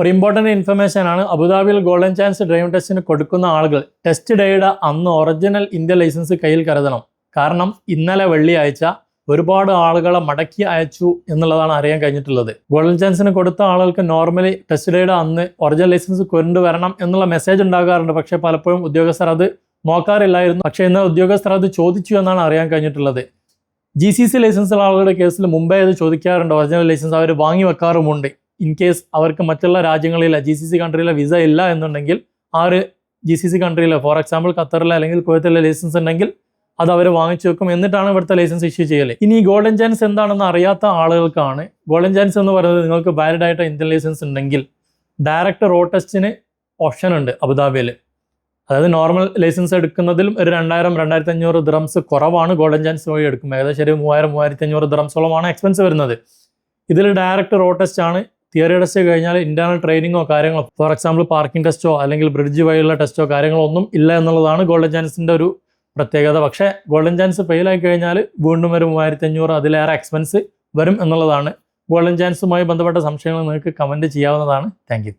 ഒരു important information ആണ്. അബുദാബിയിൽ ഗോൾഡൻ ചാൻസ് ഡ്രൈവിംഗ് ടെസ്റ്റിന് കൊടുക്കുന്ന ആളുകൾ ടെസ്റ്റ് ഡേയുടെ അന്ന് ഒറിജിനൽ ഇന്ത്യൻ ലൈസൻസ് കയ്യിൽ കരുതണം. കാരണം ഇന്നലെ വെള്ളിയാഴ്ച ഒരുപാട് ആളുകളെ മടക്കി അയച്ചു എന്നുള്ളതാണ് അറിയാൻ കഴിഞ്ഞിട്ടുള്ളത്. ഗോൾഡൻ ചാൻസിന് കൊടുത്ത ആളുകൾക്ക് നോർമലി ടെസ്റ്റ് ഡേയുടെ അന്ന് ഒറിജിനൽ ലൈസൻസ് കൊണ്ടുവരണം എന്നുള്ള മെസ്സേജ് ഉണ്ടാകാറുണ്ട്. പക്ഷേ പലപ്പോഴും ഉദ്യോഗസ്ഥർ അത് നോക്കാറില്ലായിരുന്നു. പക്ഷേ ഇന്ന് ഉദ്യോഗസ്ഥർ അത് ചോദിച്ചു എന്നാണ് അറിയാൻ കഴിഞ്ഞിട്ടുള്ളത്. GCC ലൈസൻസുള്ള ആളുകളുടെ കേസിൽ മുമ്പേ അത് ചോദിക്കാറുണ്ട്. ഒറിജിനൽ ലൈസൻസ് അവർ വാങ്ങി വെക്കാറുമുണ്ട്. ഇൻ കേസ് അവർക്ക് മറ്റുള്ള രാജ്യങ്ങളിലെ GCC കൺട്രിയിലെ വിസ ഇല്ല എന്നുണ്ടെങ്കിൽ ആ ഒരു GCC കൺട്രിയിലെ, ഫോർ എക്സാമ്പിൾ ഖത്തറിലെ അല്ലെങ്കിൽ കുവൈത്തിലെ ലൈസൻസ് ഉണ്ടെങ്കിൽ അത് അവർ വാങ്ങിച്ചു വെക്കും. എന്നിട്ടാണ് ഇവിടുത്തെ ലൈസൻസ് ഇഷ്യൂ ചെയ്യൽ. ഇനി ഗോൾഡൻ ചാൻസ് എന്താണെന്ന് അറിയാത്ത ആളുകൾക്കാണ് ഗോൾഡൻ ചാൻസ് എന്ന് പറയുന്നത്. നിങ്ങൾക്ക് വാലിഡ് ആയിട്ട് ഇന്ത്യൻ ലൈസൻസ് ഉണ്ടെങ്കിൽ ഡയറക്റ്റ് റോഡ് ടെസ്റ്റിന് ഓപ്ഷൻ ഉണ്ട് അബുദാബിയിൽ. അതായത് നോർമൽ ലൈസൻസ് എടുക്കുന്നതിലും ഒരു 2000-2500 ദിറംസ് കുറവാണ് ഗോൾഡൻ ചാൻസ് വഴി എടുക്കും. ഏകദേശം ഒരു 3000-3500 ദിറംസോളമാണ് എക്സ്പെൻസ് വരുന്നത്. ഇതിൽ ഡയറക്റ്റ് റോഡ് ടെസ്റ്റ് ആണ്. തിയറി ടെസ്റ്റ് കഴിഞ്ഞാൽ ഇന്റേണൽ ട്രെയിനിങ്ങോ കാര്യങ്ങളോ, ഫോർ എക്സാമ്പിൾ പാർക്കിംഗ് ടെസ്റ്റോ അല്ലെങ്കിൽ ബ്രിഡ്ജ് വഴിയുള്ള ടെസ്റ്റോ കാര്യങ്ങളോ ഒന്നും ഇല്ല എന്നുള്ളതാണ് ഗോൾഡൻ ചാൻസിന്റെ ഒരു പ്രത്യേകത. പക്ഷേ ഗോൾഡൻ ചാൻസ് ഫെയിലായി കഴിഞ്ഞാൽ വീണ്ടും ഒരു 3500 അതിലേറെ എക്സ്പെൻസ് വരും എന്നുള്ളതാണ്. ഗോൾഡൻ ചാൻസുമായി ബന്ധപ്പെട്ട സംശയങ്ങൾ നിങ്ങൾക്ക് കമൻറ്റ് ചെയ്യാവുന്നതാണ്. Thank you.